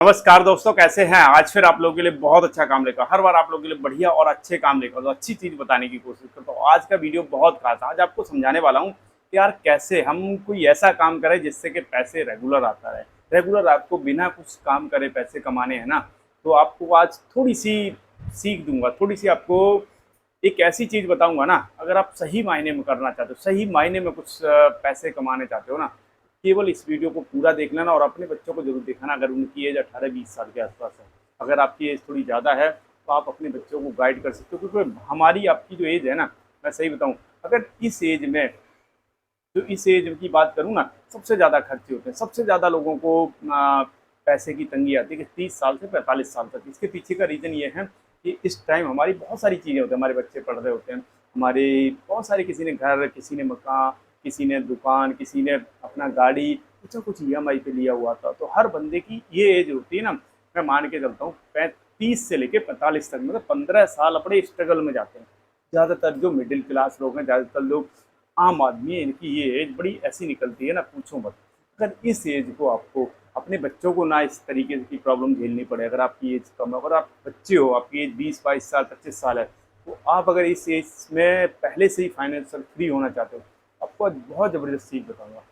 नमस्कार दोस्तों, कैसे हैं। आज फिर आप लोगों के लिए बहुत अच्छा काम लेकर, हर बार आप लोगों के लिए बढ़िया और अच्छे काम लेकर तो अच्छी चीज़ बताने की कोशिश करता हूँ। आज का वीडियो बहुत खास है। आज आपको समझाने वाला हूँ कि यार कैसे हम कोई ऐसा काम करें जिससे कि पैसे रेगुलर आता रहे। रेगुलर आपको बिना कुछ काम करे पैसे कमाने हैं ना, तो आपको आज थोड़ी सी सीख दूंगा, थोड़ी सी आपको एक ऐसी चीज़ बताऊंगा ना। अगर आप सही मायने में करना चाहते हो, सही मायने में कुछ पैसे कमाने चाहते हो ना, केवल इस वीडियो को पूरा देख लेना और अपने बच्चों को जरूर दिखाना अगर उनकी एज 18-20 साल के आसपास है। अगर आपकी एज थोड़ी ज़्यादा है तो आप अपने बच्चों को गाइड कर सकते हो, क्योंकि हमारी आपकी जो एज है ना, मैं सही बताऊं, अगर इस एज में, जो इस एज की बात करूं ना, सबसे ज़्यादा खर्चे होते हैं, सबसे ज़्यादा लोगों को पैसे की तंगी आती है कि 30 साल से 45 साल तक। इसके पीछे का रीज़न ये है कि इस टाइम हमारी बहुत सारी चीज़ें होती हैं, हमारे बच्चे पढ़ रहे होते हैं, हमारे बहुत सारे, किसी ने घर, किसी ने मकान, किसी ने दुकान, किसी ने अपना गाड़ी, कुछ ना कुछ ईएमआई पे लिया हुआ था। तो हर बंदे की ये एज होती है ना, मैं मान के चलता हूँ 30 से लेके 45 तक, मतलब 15 साल अपने स्ट्रगल में जाते हैं। ज़्यादातर जो मिडिल क्लास लोग हैं, ज़्यादातर लोग आम आदमी है, इनकी ये एज बड़ी ऐसी निकलती है ना, पूछो मत। अगर इस एज को आपको, अपने बच्चों को ना इस तरीके की प्रॉब्लम झेलनी पड़े, अगर आपकी एज कम है, अगर आप बच्चे हो, आपकी एज 20-22 साल 25 साल है, तो आप अगर इस एज में पहले से ही फाइनेंशियल फ्री होना चाहते हो, आपको आज बहुत ज़बरदस्त चीज़ बताऊंगा।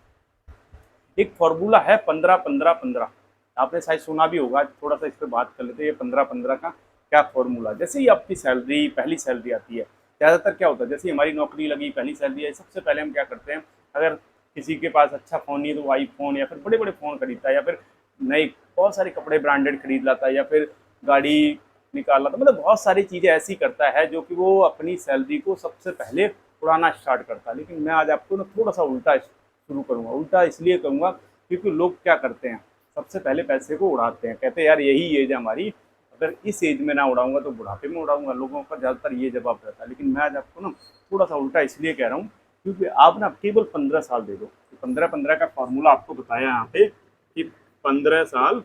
एक फॉर्मूला है 15-15-15। आपने शायद सुना भी होगा, थोड़ा सा इस पर बात कर लेते हैं। ये 15-15 का क्या फॉर्मूला। जैसे ही आपकी सैलरी, पहली सैलरी आती है, ज़्यादातर क्या होता है, जैसे हमारी नौकरी लगी, पहली सैलरी है, सबसे पहले हम क्या करते हैं, अगर किसी के पास अच्छा फ़ोन नहीं है तो वो आईफोन या फिर बड़े बड़े फ़ोन खरीदता है, या फिर नए बहुत सारे कपड़े ब्रांडेड खरीद लाता है, या फिर गाड़ी निकाल लाता है। मतलब बहुत सारी चीज़ें ऐसी करता है जो कि वो अपनी सैलरी को सबसे पहले उड़ाना स्टार्ट करता है। लेकिन मैं आज आपको ना थोड़ा सा उल्टा शुरू करूँगा। उल्टा इसलिए करूँगा क्योंकि लोग क्या करते हैं, सबसे पहले पैसे को उड़ाते हैं, कहते हैं यार यही एज है हमारी, अगर इस एज में ना उड़ाऊंगा तो बुढ़ापे में उड़ाऊंगा। लोगों का ज़्यादातर ये जवाब रहता है। लेकिन मैं आज आपको ना थोड़ा सा उल्टा इसलिए कह रहा हूँ क्योंकि आप ना केवल 15 साल दे दो। 15-15 का फॉर्मूला आपको बताया यहाँ पे कि 15 साल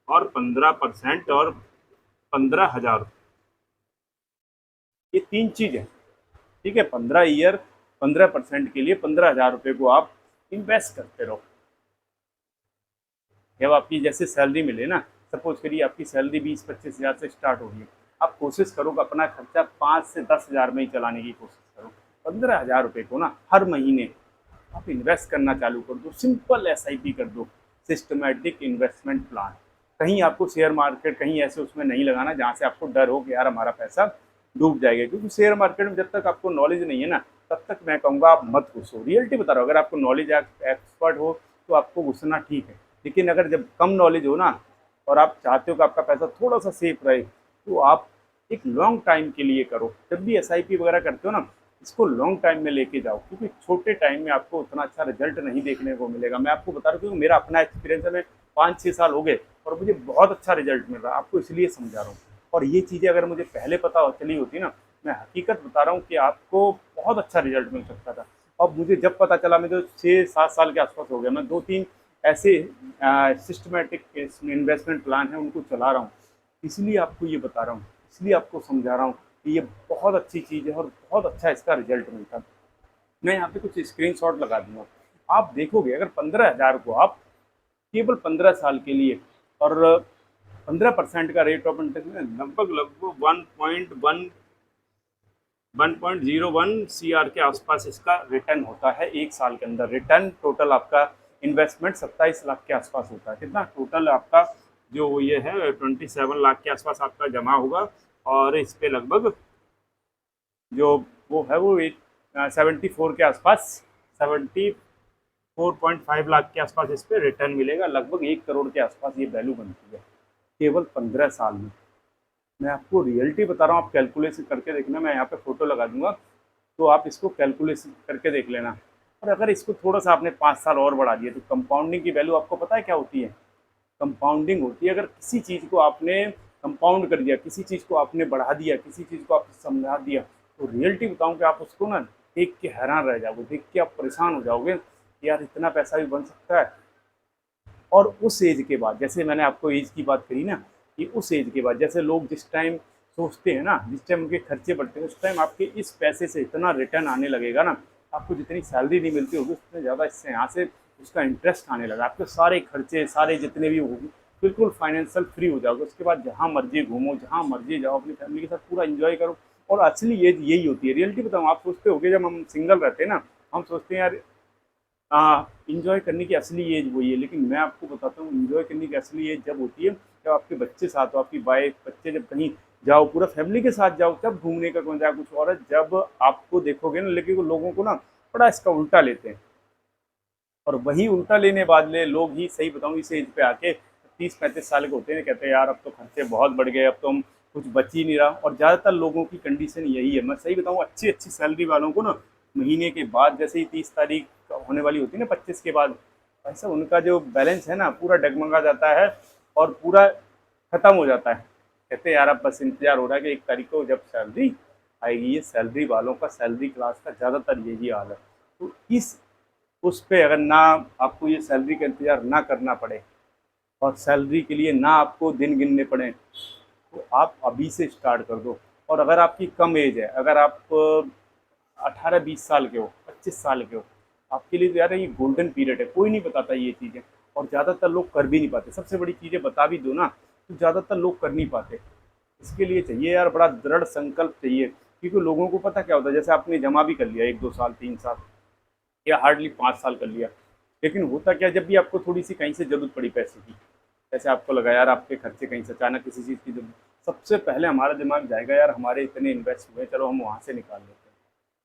और 15% और 15,000, ये तीन चीज़ है। ठीक है, 15 ईयर, 15% के लिए 15,000 रुपये को आप इन्वेस्ट करते रहो। जब आपकी जैसे सैलरी मिले ना, सपोज करिए आपकी सैलरी 20-25 हज़ार से स्टार्ट हो रही है, आप कोशिश करो कि अपना खर्चा 5 से 10 हज़ार में ही चलाने की कोशिश करो। 15,000 रुपये को ना हर महीने आप इन्वेस्ट करना चालू कर दो। सिंपल एसआईपी कर दो, सिस्टमेटिक इन्वेस्टमेंट प्लान। कहीं आपको शेयर मार्केट, कहीं ऐसे उसमें नहीं लगाना जहाँ से आपको डर हो कि यार हमारा पैसा डूब जाएगा, क्योंकि शेयर मार्केट में जब तक आपको नॉलेज नहीं है ना, तब तक मैं कहूँगा आप मत घुसो। रियलिटी बता रहा हूँ, अगर आपको नॉलेज, एक्सपर्ट हो तो आपको घुसना ठीक है। लेकिन अगर जब कम नॉलेज हो ना और आप चाहते हो कि आपका पैसा थोड़ा सा सेफ रहे, तो आप एक लॉन्ग टाइम के लिए करो। जब भी एसआईपी वगैरह करते हो ना, इसको लॉन्ग टाइम में लेके जाओ, क्योंकि छोटे टाइम में आपको उतना अच्छा रिजल्ट नहीं देखने को मिलेगा। मैं आपको बता रहा हूँ क्योंकि मेरा अपना एक्सपीरियंस है। मैं 5-6 साल हो गए और मुझे बहुत अच्छा रिजल्ट मिल रहा है, आपको इसलिए समझा रहा हूँ। और ये चीज़ें अगर मुझे पहले पता चली होती ना, मैं हकीकत बता रहा हूँ कि आपको बहुत अच्छा रिजल्ट मिल सकता था। अब मुझे जब पता चला, मैं जो 6-7 साल के आसपास हो गया, मैं 2-3 ऐसे सिस्टमेटिक इन्वेस्टमेंट प्लान है उनको चला रहा हूँ। इसलिए आपको ये बता रहा हूँ, इसलिए आपको समझा रहा हूँ कि ये बहुत अच्छी चीज़ है और बहुत अच्छा इसका रिजल्ट मिलता है। मैं यहाँ पे कुछ स्क्रीनशॉट लगा दूंगा, आप देखोगे अगर 15,000 को आप केवल 15 साल के लिए, और 15% का रेट ऑफ इंटरेस्ट में लगभग लगभग 1.01 CR के आसपास इसका रिटर्न होता है एक साल के अंदर। रिटर्न टोटल आपका इन्वेस्टमेंट 27 लाख के आसपास होता है। कितना टोटल आपका जो ये है 27 लाख के आसपास आपका जमा होगा, और इस पे लगभग जो वो है वो 74 के आसपास, 74.5 लाख के आसपास इस पे रिटर्न मिलेगा। लगभग 1 करोड़ के आसपास ये वैल्यू बनती है केवल 15 साल में। मैं आपको रियलिटी बता रहा हूँ, आप कैलकुलेशन करके देखना, मैं यहाँ पे फोटो लगा दूंगा तो आप इसको कैलकुलेशन करके देख लेना। और अगर इसको थोड़ा सा आपने 5 साल और बढ़ा दिया तो कंपाउंडिंग की वैल्यू आपको पता है क्या होती है। कंपाउंडिंग होती है, अगर किसी चीज़ को आपने कंपाउंड कर दिया, किसी चीज़ को आपने बढ़ा दिया, किसी चीज़ को आपने समझा दिया, तो रियलिटी बताऊं कि आप उसको ना देख के हैरान रह जाओगे, देख के आप परेशान हो जाओगे कि यार इतना पैसा भी बन सकता है। और उस एज के बाद, जैसे मैंने आपको एज की बात करी ना, कि उस एज के बाद जैसे लोग जिस टाइम सोचते हैं ना, जिस टाइम उनके खर्चे बढ़ते हैं, उस टाइम आपके इस पैसे से इतना रिटर्न आने लगेगा ना, आपको जितनी सैलरी नहीं मिलती होगी उससे ज़्यादा इससे यहाँ से उसका इंटरेस्ट आने लगा। आपके सारे खर्चे, सारे जितने भी होगी बिल्कुल फाइनेंशियल फ्री हो जाओगे। उसके बाद जहाँ मर्जी घूमो, जहाँ मर्जी जाओ, अपनी फैमिली के साथ पूरा एंजॉय करो। और असली एज यही होती है। रियलिटी बताऊँ, आप सोचते होगे जब हम सिंगल रहते हैं ना, हम सोचते हैं यार इंजॉय करने की असली एज वही है, लेकिन मैं आपको बताता हूँ इंजॉय करने की असली एज जब होती है जब आपके बच्चे साथ हो, आपकी वाइफ बच्चे, जब कहीं जाओ पूरा फैमिली के साथ जाओ, तब घूमने का मजा कुछ और है। जब आपको देखोगे ना, लेकिन वो लोगों को ना बड़ा इसका उल्टा लेते हैं, और वही उल्टा लेने वाले लोग ही, सही बताऊँ, इस एज पे आके 30-35 साल के होते हैं, कहते हैं यार अब तो खर्चे बहुत बढ़ गए, अब तो हम कुछ बच ही नहीं रहा। और ज़्यादातर लोगों की कंडीशन यही है। मैं सही बताऊँ, अच्छी अच्छी सैलरी वालों को ना महीने के बाद, जैसे ही 30 तारीख होने वाली होती है ना, 25 के बाद, ऐसा उनका जो बैलेंस है ना पूरा डगमगा जाता है और पूरा खत्म हो जाता है। कहते हैं यार अब बस इंतजार हो रहा है कि 1 तारीख को जब सैलरी आएगी। ये सैलरी वालों का, सैलरी क्लास का ज़्यादातर यही हाल है। तो इस उस पे अगर ना आपको ये सैलरी का इंतज़ार ना करना पड़े और सैलरी के लिए ना आपको दिन गिनने पड़े, तो आप अभी से स्टार्ट कर दो। और अगर आपकी कम एज है, अगर आप 18-20 साल के हो, 25 साल के हो, आपके लिए तो यार ये गोल्डन पीरियड है। कोई नहीं बताता ये चीज़ें, और ज़्यादातर लोग कर भी नहीं पाते। सबसे बड़ी चीज़ें बता भी दो ना, तो ज़्यादातर लोग कर नहीं पाते। इसके लिए चाहिए यार बड़ा दृढ़ संकल्प चाहिए, क्योंकि लोगों को पता क्या होता है, जैसे आपने जमा भी कर लिया 1-2 साल 3 साल या हार्डली 5 साल कर लिया, लेकिन होता क्या, जब भी आपको थोड़ी सी कहीं से जरूरत पड़ी पैसे की, जैसे आपको लगा यार आपके खर्चे कहीं से अचानक किसी चीज़ की जरूरत, सबसे पहले हमारा दिमाग जाएगा यार हमारे इतने इन्वेस्ट हुए, चलो हम वहाँ से निकाल लेते हैं।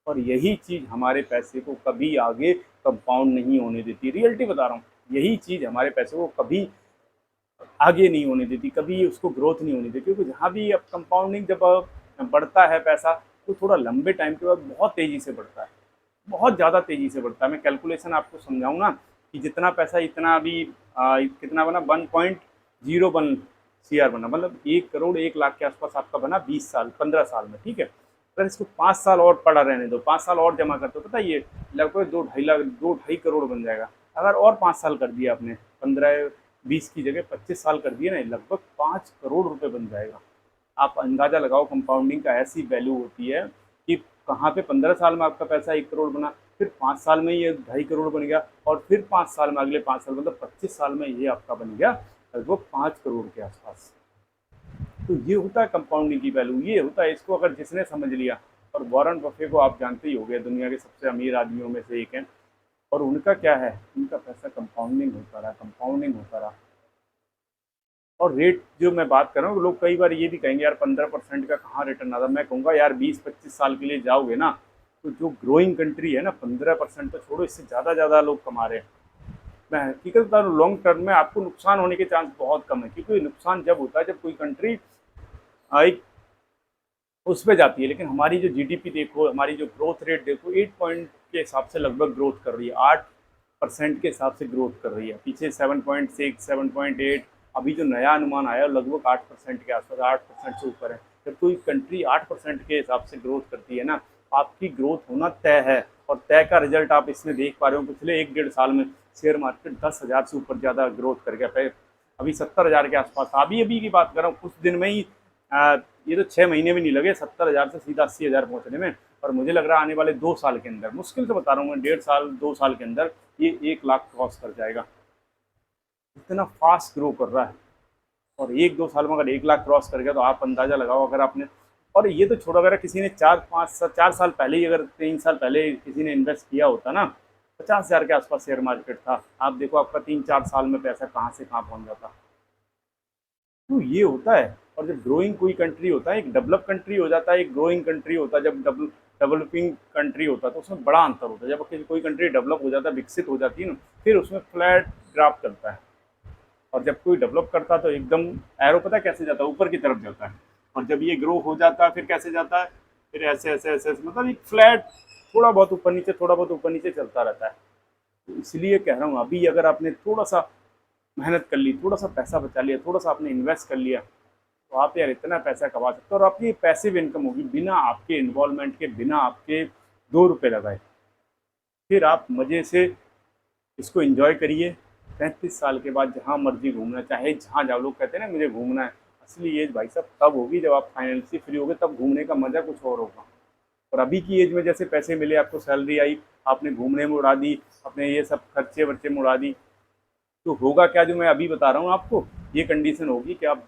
और यही चीज़ हमारे पैसे को कभी आगे कंपाउंड नहीं होने देती। रियलिटी बता रहा हूँ, यही चीज़ हमारे पैसे को कभी आगे नहीं होने देती, कभी उसको ग्रोथ नहीं होने देती। क्योंकि जहाँ भी अब कंपाउंडिंग जब बढ़ता है पैसा, तो थोड़ा लंबे टाइम के बाद बहुत तेज़ी से बढ़ता है, बहुत ज़्यादा तेज़ी से बढ़ता है। मैं कैलकुलेशन आपको समझाऊँ ना, कि जितना पैसा इतना अभी कितना बना, 1.01 CR बना, मतलब 1 करोड़ 1 लाख के आसपास आपका बना 20 साल 15 साल में, ठीक है। अगर इसको 5 साल और पड़ा रहने दो, 5 साल और जमा करते हो, पता है ये लगभग 2-2.5 लाख 2-2.5 करोड़ बन जाएगा। अगर और 5 साल कर दिया आपने, 15-20 की जगह 25 साल कर दिए ना, लगभग 5 करोड़ रुपए बन जाएगा। आप अंदाज़ा लगाओ कंपाउंडिंग का ऐसी वैल्यू होती है कि कहाँ पे 15 साल में आपका पैसा 1 करोड़ बना, फिर 5 साल में ये 2.5 करोड़ बन गया, और फिर 5 साल में, अगले 5 साल मतलब 25 साल में ये आपका बन गया लगभग 5 करोड़ के आसपास। तो ये होता है कंपाउंडिंग की वैल्यू, ये होता है। इसको अगर जिसने समझ लिया, और वॉरेन बफे को आप जानते ही होंगे, दुनिया के सबसे अमीर आदमियों में से एक हैं, और उनका क्या है, उनका पैसा कंपाउंडिंग होता रहा, कंपाउंडिंग होता रहा। और रेट जो मैं बात कर रहा हूँ, लोग कई बार ये भी कहेंगे यार 15% का कहाँ रिटर्न आता। मैं कहूँगा यार 20-25 साल के लिए जाओगे ना, तो जो ग्रोइंग कंट्री है ना, 15% तो छोड़ो, इससे ज़्यादा लोग कमा रहे हैं। मैं हकीकत बता रहा हूँ, लॉन्ग टर्म में आपको नुकसान होने के चांस बहुत कम है। क्योंकि नुकसान जब होता है जब कोई कंट्री एक उस पे जाती है। लेकिन हमारी जो जीडीपी देखो, हमारी जो ग्रोथ रेट देखो, 8 पॉइंट के हिसाब से लगभग ग्रोथ कर रही है, 8% के हिसाब से ग्रोथ कर रही है। पीछे 7.6 7.8, अभी जो नया अनुमान आया लगभग 8% के आसपास, 8% से ऊपर है। जब कोई कंट्री 8% के हिसाब से ग्रोथ करती है ना, आपकी ग्रोथ होना तय है। और तय का रिजल्ट आप इसमें देख पा रहे हो, पिछले 1-1.5 साल में शेयर मार्केट 10,000 से ऊपर ज़्यादा ग्रोथ कर गया। अभी 70,000 के आसपास, अभी की बात कर रहा हूँ, कुछ दिन में ही ये तो 6 महीने भी नहीं लगे 70,000 से सीधा 80,000 पहुंचने में। और मुझे लग रहा है आने वाले 2 साल के अंदर, मुश्किल से बता रहा हूँ मैं, 1.5 साल 2 साल के अंदर ये 1 लाख क्रॉस कर जाएगा। इतना फास्ट ग्रो कर रहा है। और 1-2 साल में अगर 1 लाख क्रॉस कर गया, तो आप अंदाजा लगाओ, अगर आपने, और ये तो छोड़ो, अगर किसी ने 4-5 4 साल पहले ही, अगर 3 साल पहले किसी ने इन्वेस्ट किया होता ना, 50,000 के आसपास शेयर मार्केट था, आप देखो आपका 3-4 साल में पैसा कहाँ से कहाँ पहुँच जाता। तो ये होता है। और जब ग्रोइंग कोई कंट्री होता है, एक डेवलप कंट्री हो जाता है, एक ग्रोइंग कंट्री होता है। जब डेवलपिंग कंट्री होता है तो उसमें बड़ा अंतर होता है। जब कोई कंट्री डेवलप हो जाता है, विकसित हो जाती है ना, फिर उसमें फ्लैट ग्राफ चलता है। और जब कोई डेवलप करता है तो एकदम एरो, पता है कैसे जाता है, ऊपर की तरफ जाता है। और जब ये ग्रो हो जाता है फिर कैसे जाता है, फिर ऐसे ऐसे ऐसे ऐसे, मतलब एक फ्लैट, थोड़ा बहुत ऊपर नीचे, थोड़ा बहुत ऊपर नीचे चलता रहता है। तो इसलिए कह रहा हूँ, अभी अगर आपने थोड़ा सा मेहनत कर ली, थोड़ा सा पैसा बचा लिया, थोड़ा सा आपने इन्वेस्ट कर लिया, तो आप यार इतना पैसा कमा सकते हो। और आपकी पैसिव इनकम होगी, बिना आपके इन्वॉल्वमेंट के, बिना आपके 2 रुपये लगाए। फिर आप मज़े से इसको एंजॉय करिए। 35 साल के बाद जहाँ मर्जी घूमना, चाहे जहाँ जाओ। लोग कहते हैं ना मुझे घूमना है, असली एज भाई साहब तब होगी जब आप फाइनेंशियली फ्री होगे, तब घूमने का मज़ा कुछ और होगा। और अभी की एज में जैसे पैसे मिले, आपको सैलरी आई, आपने घूमने में उड़ा दी, अपने ये सब खर्चे वर्चे में उड़ा दी, तो होगा क्या जो मैं अभी बता रहा हूँ आपको, ये कंडीशन होगी कि आप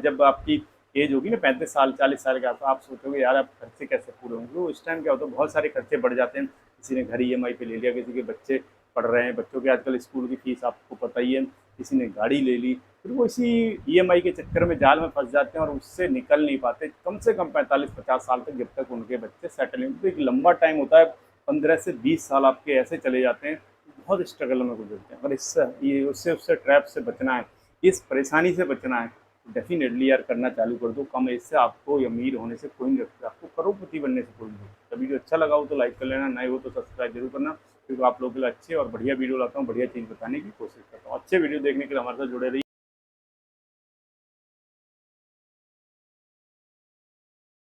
जब आपकी एज होगी ना 35 साल 40 साल के, आप सोचोगे यार आप खर्चे कैसे पूरे होंगे। तो उस टाइम क्या होता है, बहुत सारे खर्चे बढ़ जाते हैं। किसी ने घर ईएमआई पे ले लिया, किसी के बच्चे पढ़ रहे हैं, बच्चों के आजकल स्कूल की फीस आपको पता ही है, किसी ने गाड़ी ले ली, फिर वो इसी ईएमआई के चक्कर में जाल में फंस जाते हैं और उससे निकल नहीं पाते कम से कम 45-50 साल तक, जब तक उनके बच्चे सेटल नहीं। तो एक लंबा टाइम होता है, 15 से 20 साल आपके ऐसे चले जाते हैं, बहुत स्ट्रगल में गुजरते हैं। अगर इससे ये उससे ट्रैप से बचना है, इस परेशानी से बचना है, डेफिनेटली यार करना चालू कर दो। कम एज से आपको अमीर होने से कोई नहीं रखता, आपको करोड़पति बनने से कोई नहीं रखता। वीडियो अच्छा लगा हो तो लाइक कर लेना, नए हो तो सब्सक्राइब जरूर करना, क्योंकि आप लोगों के लिए अच्छे और बढ़िया वीडियो लाता हूँ, बढ़िया चीज़ बताने की कोशिश करता हूँ। अच्छे वीडियो देखने के लिए हमारे साथ जुड़े रहिए।